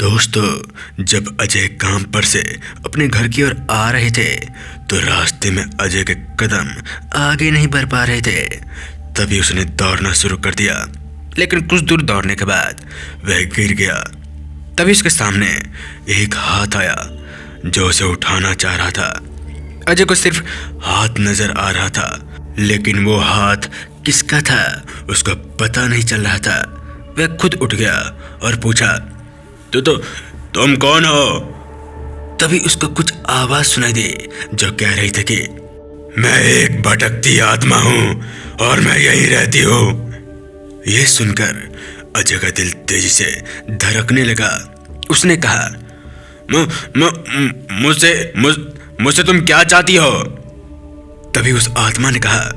दोस्तों, जब अजय काम पर से अपने घर की ओर आ रहे थे तो रास्ते में अजय के कदम आगे नहीं बढ़ पा रहे थे। तभी उसने दौड़ना शुरू कर दिया, लेकिन कुछ दूर दौड़ने के बाद वह गिर गया। तभी उसके सामने एक हाथ आया जो उसे उठाना चाह रहा था। अजय को सिर्फ हाथ नजर आ रहा था, लेकिन वो हाथ किसका था उसको पता नहीं चल रहा था। वह खुद उठ गया और पूछा, तुम कौन हो? तभी उसको कुछ आवाज सुनाई दी जो कह रही थी कि मैं एक भटकती आत्मा हूं और मैं यहीं रहती हूं। यह सुनकर अजय का दिल तेजी से धड़कने लगा। उसने कहा, मुझसे तुम क्या चाहती हो? तभी उस आत्मा ने कहा,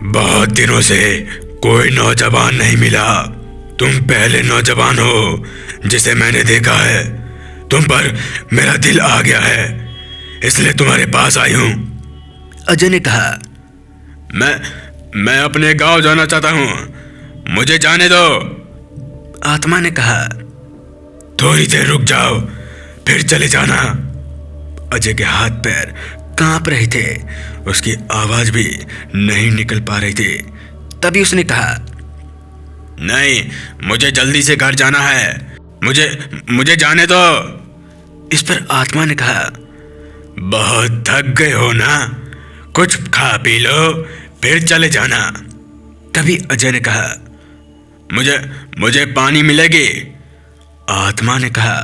बहुत दिनों से कोई नौजवान नहीं मिला। तुम पहले नौजवान हो जिसे मैंने देखा है। तुम पर मेरा दिल आ गया है, इसलिए तुम्हारे पास आई हूं। अजय ने कहा, मैं अपने गांव जाना चाहता हूं, मुझे जाने दो। आत्मा ने कहा, थोड़ी देर रुक जाओ, फिर चले जाना। अजय के हाथ पैर कांप रहे थे, उसकी आवाज भी नहीं निकल पा रही थी। तभी उसने कहा, नहीं, मुझे जल्दी से घर जाना है, मुझे जाने दो। इस पर आत्मा ने कहा, बहुत थक गए हो ना, कुछ खा पी लो फिर चले जाना। तभी अजय ने कहा, मुझे पानी मिलेगी? आत्मा ने कहा,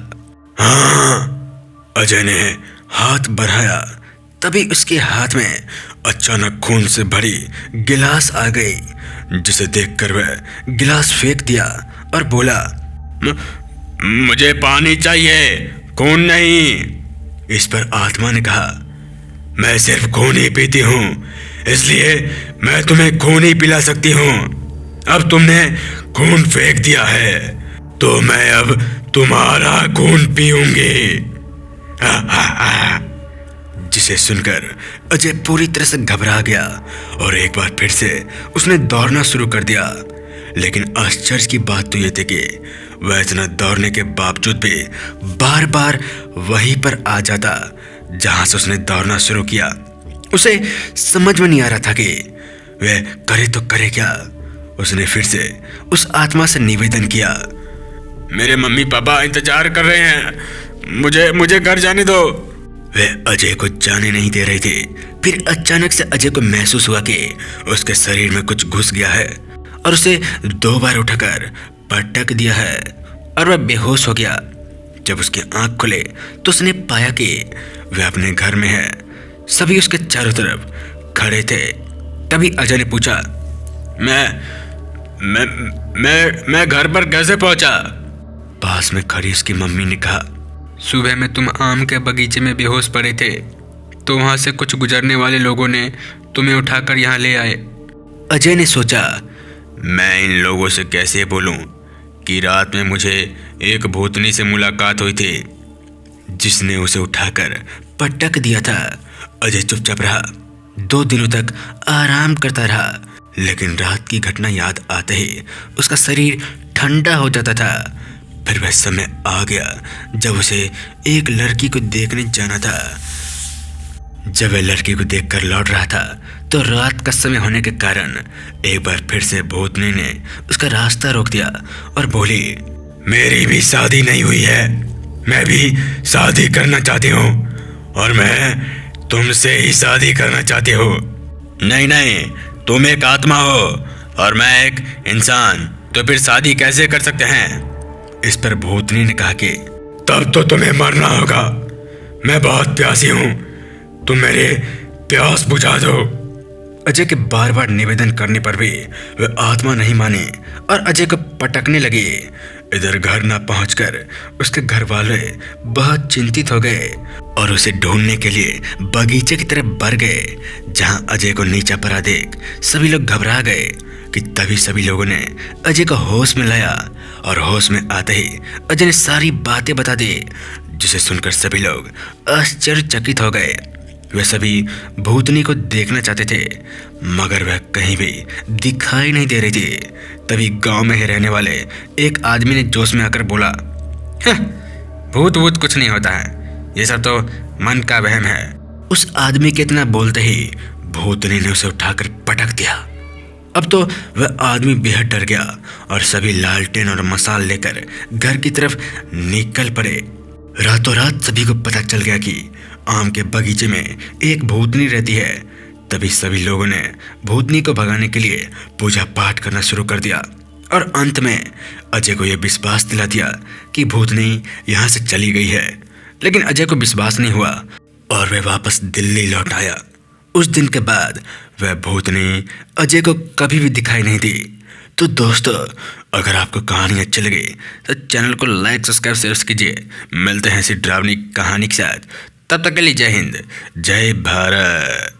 हाँ। अजय ने हाथ बढ़ाया, तभी उसके हाथ में अचानक खून से भरी गिलास आ गई, जिसे देखकर वह गिलास फेंक दिया और बोला, मुझे पानी चाहिए, खून नहीं। इस पर आत्मा ने कहा, मैं सिर्फ खून ही पीती हूँ, इसलिए मैं तुम्हें खून ही पिला सकती हूँ। अब तुमने खून फेंक दिया है तो मैं अब तुम्हारा खून पीऊंगी। जिसे सुनकर अजय पूरी तरह से घबरा गया और एक बार फिर से उसने दौड़ना शुरू कर दिया। लेकिन आश्चर्य की बात तो यह थी कि वह इतना दौड़ने के बावजूद भी बार बार वहीं पर आ जाता जहां से उसने दौड़ना शुरू किया। उसे समझ में नहीं आ रहा था कि वह करे तो करे क्या। उसने फिर से उस आत्मा से निवेदन किया, मेरे मम्मी पापा इंतजार कर रहे हैं, मुझे घर जाने दो। वह अजय को जाने नहीं दे रही थी। फिर अचानक से अजय को महसूस हुआ कि उसके शरीर में कुछ घुस गया है और उसे 2 बार उठाकर पटक दिया है और वह बेहोश हो गया। जब उसकी आंख खुले तो उसने पाया कि वह अपने घर में है। सभी उसके चारों तरफ खड़े थे। तभी अजय ने पूछा, मैं घर पर कैसे पहुंचा? पास में खड़ी उसकी मम्मी ने कहा, सुबह में तुम आम के बगीचे में बेहोश पड़े थे, तो वहां से कुछ गुजरने वाले लोगों ने तुम्हें उठाकर यहाँ ले आए। अजय ने सोचा, मैं इन लोगों से कैसे बोलूं कि रात में मुझे एक भूतनी से मुलाकात हुई थी जिसने उसे उठाकर पटक दिया था। अजय चुपचाप रहा। 2 दिनों तक आराम करता रहा, लेकिन रात की घटना याद आते ही उसका शरीर ठंडा हो जाता था। फिर वह समय आ गया जब उसे एक लड़की को देखने जाना था। जब वह लड़की को देखकर लौट रहा था तो रात का समय होने के कारण एक बार फिर से भूतनी ने उसका रास्ता रोक दिया और बोली, मेरी भी शादी नहीं हुई है, मैं भी शादी करना चाहती हूँ और मैं तुमसे ही शादी करना चाहती हूँ। नहीं, तुम एक आत्मा हो और मैं एक इंसान, तो फिर शादी कैसे कर सकते हैं? इस पर भूतनी ने कहा कि तब तो तुम्हें मरना होगा, मैं बहुत प्यासी हूं, तुम मेरे प्यास बुझा दो। अजय के बार बार निवेदन करने पर भी वह आत्मा नहीं मानी और अजय को पटकने लगी। इधर घर ना पहुंचकर उसके घर वाले बहुत चिंतित हो गए और उसे ढूंढने के लिए बगीचे की तरफ बढ़ गए। जहां अजय को नीचा पड़ा देख सभी लोग घबरा गए कि तभी सभी लोगों ने अजय को होश में लाया और होश में आते ही अजय ने सारी बातें बता दी, जिसे सुनकर सभी लोग आश्चर्यचकित हो गए। वे सभी भूतनी को देखना चाहते थे, मगर वह कहीं भी दिखाई नहीं दे रही थी। तभी गांव में ही रहने वाले एक आदमी ने जोश में आकर बोला, भूत वूत कुछ नहीं होता है, ये सब तो मन का वहम है। उस आदमी के इतना बोलते ही भूतनी ने उसे उठाकर पटक दिया। अब तो वह आदमी बेहद डर गया और सभी लालटेन और मसाल लेकर घर की तरफ निकल पड़े। रातों रात सभी को पता चल गया कि आम के बगीचे में एक भूतनी रहती है। तभी सभी लोगों ने भूतनी को भगाने के लिए पूजा पाठ करना शुरू कर दिया और अंत में अजय को यह विश्वास दिला दिया कि भूतनी यहाँ से चली गई है। लेकिन अजय को विश्वास नहीं हुआ और वह वापस दिल्ली लौट आया। उस दिन के बाद वह भूतनी अजय को कभी भी दिखाई नहीं दी। तो दोस्तों, अगर आपको कहानी अच्छी लगी तो चैनल को लाइक सब्सक्राइब शेयर कीजिए। मिलते हैं ऐसी डरावनी कहानी के साथ, तब तक के लिए जय हिंद, जय भारत।